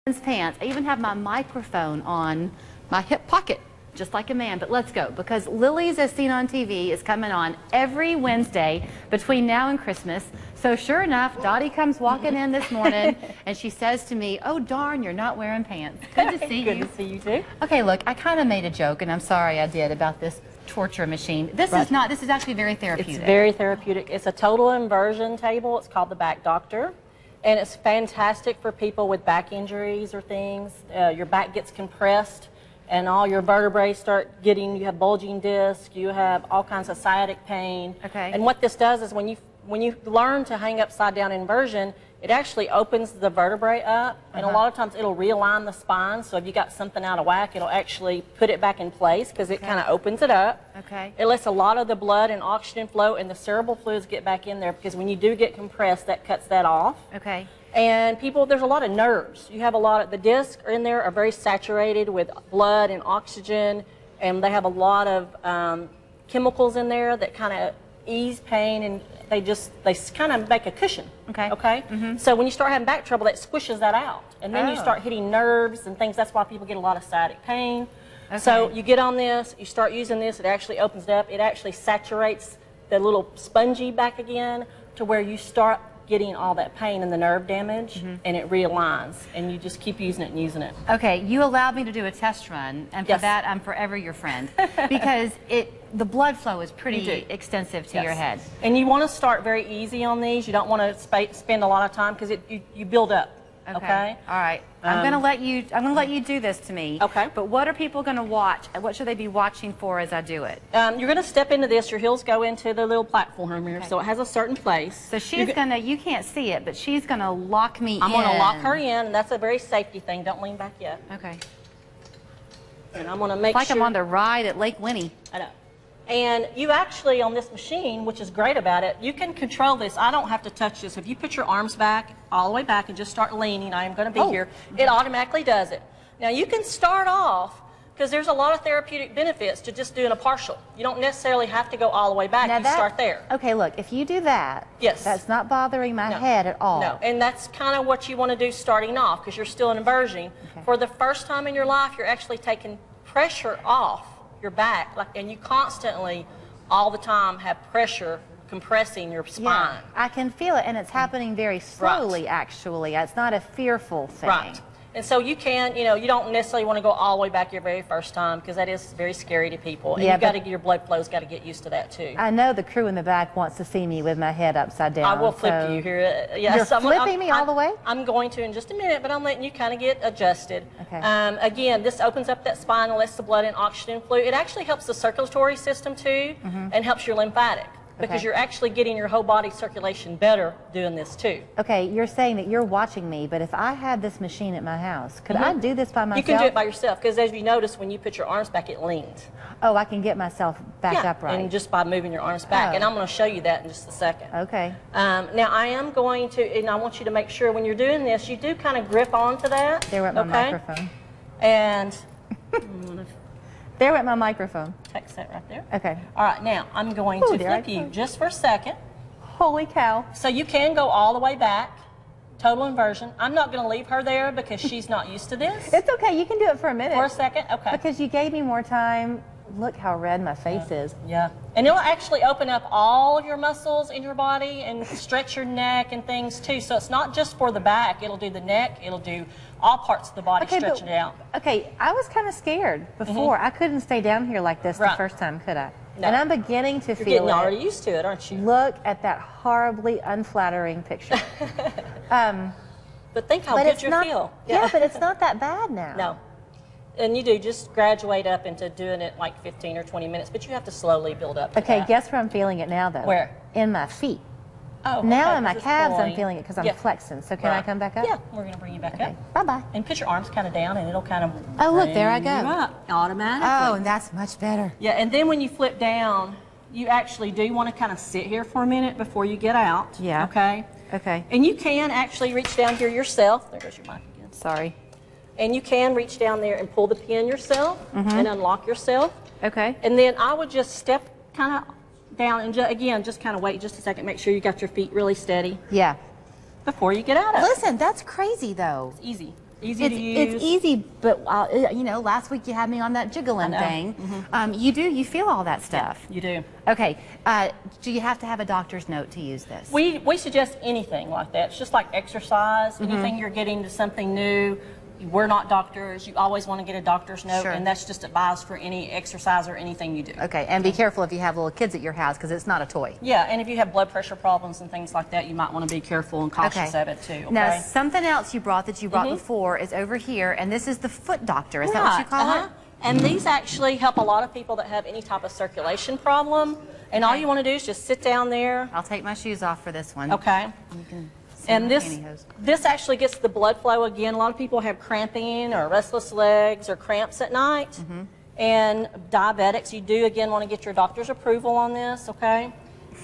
pants. I even have my microphone on my hip pocket, just like a man. But let's go, because Lily's As Seen on TV is coming on every Wednesday between now and Christmas. So sure enough, Dottie comes walking in this morning and she says to me, "Oh darn, you're not wearing pants. Good to see you." Good to see you too. Okay, look, I kind of made a joke, and I'm sorry I did, about this torture machine. This is not. This is actually very therapeutic. It's very therapeutic. It's a total inversion table. It's called the Back Doctor. And it's fantastic for people with back injuries or things. Your back gets compressed and all your vertebrae start getting, you have bulging disc, you have all kinds of sciatic pain. Okay. And what this does is when you learn to hang upside down inversion, it actually opens the vertebrae up, and a lot of times it'll realign the spine. So if you got something out of whack, it'll actually put it back in place because it kind of opens it up. Okay. It lets a lot of the blood and oxygen flow and the cerebral fluids get back in there, because when you do get compressed, that cuts that off. Okay. And people, there's a lot of nerves. You have a lot of, the discs in there are very saturated with blood and oxygen, and they have a lot of chemicals in there that kind of ease pain, and they kind of make a cushion. Okay. Okay. So when you start having back trouble, that squishes that out, and then you start hitting nerves and things. That's why people get a lot of sciatic pain. Okay. So you get on this, you start using this, it actually opens it up. It actually saturates the little spongy back again to where you start getting all that pain and the nerve damage, and it realigns, and you just keep using it and using it. Okay, you allowed me to do a test run, and for that, I'm forever your friend, because the blood flow is pretty extensive to your head. And you want to start very easy on these. You don't want to spend a lot of time, because you build up. Okay. All right. I'm going to let you do this to me. Okay. But what are people going to watch? What should they be watching for as I do it? You're going to step into this. Your heels go into the little platform here, so it has a certain place. So she's going to, you can't see it, but she's going to lock me in. I'm going to lock her in, and that's a very safety thing. Don't lean back yet. Okay. And I'm going to make it's like I'm on the ride at Lake Winnie. I know. And you actually, on this machine, which is great about it, you can control this. I don't have to touch this. If you put your arms back, all the way back, and just start leaning, I am going to be here, it automatically does it. Now, you can start off, because there's a lot of therapeutic benefits to just doing a partial. You don't necessarily have to go all the way back. You start there. Okay, look, if you do that, that's not bothering my head at all. No, and that's kind of what you want to do starting off, because you're still in inversion. Okay. For the first time in your life, you're actually taking pressure off your back, and you constantly, all the time, have pressure compressing your spine. Yeah, I can feel it, and it's happening very slowly, actually. It's not a fearful thing. Right. And so you can, you don't necessarily want to go all the way back your very first time, because that is very scary to people. And your blood flow's got to get used to that too. I know the crew in the back wants to see me with my head upside down. I will flip you here. Yes, you're flipping me all the way? I'm going to in just a minute, but I'm letting you kind of get adjusted. Okay. Again, this opens up that spine and lets the blood and oxygen flow. It actually helps the circulatory system too, and helps your lymphatic. Because you're actually getting your whole body circulation better doing this too. Okay, you're saying that you're watching me, but if I had this machine at my house, could I do this by myself? You can do it by yourself, because as you notice, when you put your arms back, it leans. Oh, I can get myself back upright. And just by moving your arms back. And I'm going to show you that in just a second. Okay. Now I am going to, and I want you to make sure when you're doing this, you do kind of grip onto that. There went my microphone. And there went my microphone. Text that right there. Okay. All right, now I'm going to flip you just for a second. Holy cow. So you can go all the way back, total inversion. I'm not going to leave her there because she's not used to this. It's okay, you can do it for a minute. For a second? Okay. Because you gave me more time. Look how red my face is. Yeah. And it'll actually open up all of your muscles in your body and stretch your neck and things too. So it's not just for the back. It'll do the neck. It'll do all parts of the body, stretching it out. Okay, I was kind of scared before. I couldn't stay down here like this the first time, could I? No. And I'm beginning to feel getting already used to it, aren't you? Look at that horribly unflattering picture. But think how good you feel. Yeah, but it's not that bad now. No. And you do just graduate up into doing it like 15 or 20 minutes, but you have to slowly build up to that. Guess where I'm feeling it now, though? Where? In my feet. Oh, now in my calves, I'm feeling it because I'm flexing. So can I come back up? Yeah, we're going to bring you back up. Bye-bye. And put your arms kind of down, and it'll kind of look, there I go. You up automatically. Oh, and that's much better. Yeah, and then when you flip down, you actually do want to kind of sit here for a minute before you get out. Yeah. Okay? Okay. And you can actually reach down here yourself. There goes your mic again. Sorry. And you can reach down there and pull the pin yourself and unlock yourself. Okay. And then I would just step kind of down and again, just kind of wait just a second. Make sure you got your feet really steady. Yeah. Before you get out of it. Listen, that's crazy though. It's easy. Easy to use. It's easy, but you know, last week you had me on that jiggling thing. You feel all that stuff. Yeah, you do. Okay, do you have to have a doctor's note to use this? We suggest anything like that. It's just like exercise. Anything you're getting to something new. We're not doctors. You always want to get a doctor's note, and that's just advised for any exercise or anything you do. Okay, and be careful if you have little kids at your house because it's not a toy. Yeah, and if you have blood pressure problems and things like that, you might want to be careful and cautious of it too. Okay? Now, something else you brought that you brought before is over here, and this is the foot doctor. Is that what you call it? And these actually help a lot of people that have any type of circulation problem. And all you want to do is just sit down there. I'll take my shoes off for this one. Okay. And this actually gets the blood flow again. A lot of people have cramping or restless legs or cramps at night. And diabetics, you do again want to get your doctor's approval on this, okay?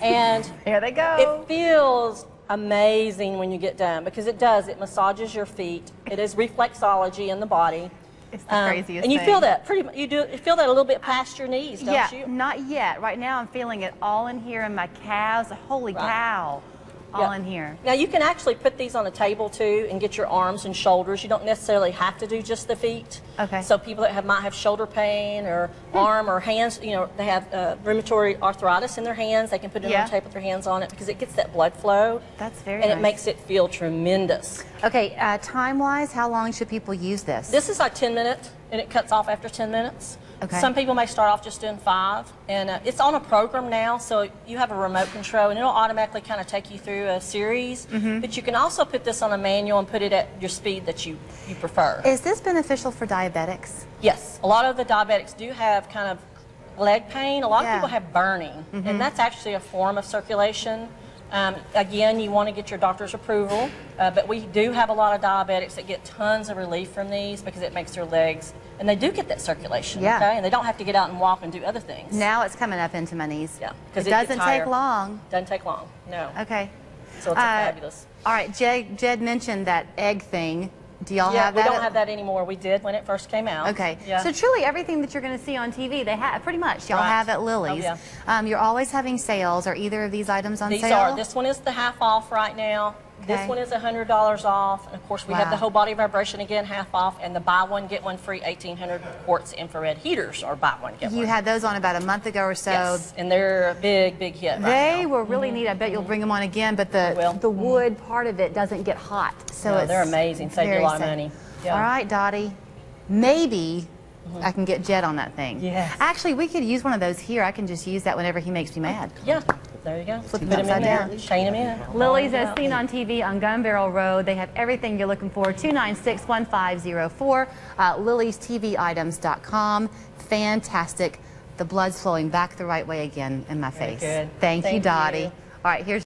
And here they go. It feels amazing when you get done because it does. It massages your feet. It is reflexology in the body. It's the craziest and you thing. feel that you feel that a little bit past your knees, don't you? Yeah, not yet. Right now I'm feeling it all in here in my calves. Holy cow. All in here. Now you can actually put these on a table too and get your arms and shoulders. You don't necessarily have to do just the feet. Okay. So people that might have shoulder pain or arm or hands, you know, they have rheumatoid arthritis in their hands. They can put it on a table with their hands on it because it gets that blood flow. That's very And nice. it makes it feel tremendous. Okay, time-wise, how long should people use this? This is like 10 minutes and it cuts off after 10 minutes. Okay. Some people may start off just doing 5, and it's on a program now, so you have a remote control, and it'll automatically kind of take you through a series. But you can also put this on a manual and put it at your speed that you prefer. Is this beneficial for diabetics? Yes, a lot of the diabetics do have kind of leg pain. A lot of people have burning, and that's actually a form of circulation. Again, you want to get your doctor's approval, but we do have a lot of diabetics that get tons of relief from these because it makes their legs, and they do get that circulation, okay? And they don't have to get out and walk and do other things. Now it's coming up into my knees. Yeah. It doesn't take long. Doesn't take long, no. Okay. So it's fabulous. All right, Jed mentioned that egg thing. Do y'all have that? We don't have that anymore. We did when it first came out. Okay. Yeah. So truly everything that you're going to see on TV, they have pretty much. Y'all have at Lily's. Oh, yeah. You're always having sales. Are either of these items on sale? These are. This one is the half off right now. This one is $100 off. And of course, we have the whole body vibration again, half off, and the buy one, get one free 1,800 quarts infrared heaters are buy one, get one. You had those on about a month ago or so. Yes, and they're a big, big hit right now. They were really neat. I bet you'll bring them on again, but the wood part of it doesn't get hot. So they're amazing. Save you a lot of money. Yeah. All right, Dottie. Maybe I can get Jed on that thing. Yes. Actually, we could use one of those here. I can just use that whenever he makes me mad. Yeah. There you go. Flip Put them them in there. down. Chain them in. Lily's as seen on TV on Gun Barrel Road. They have everything you're looking for. 296-1504. LilysTVitems.com. Fantastic. The blood's flowing back the right way again in my face. Good. Thank you, Dottie. All right, here's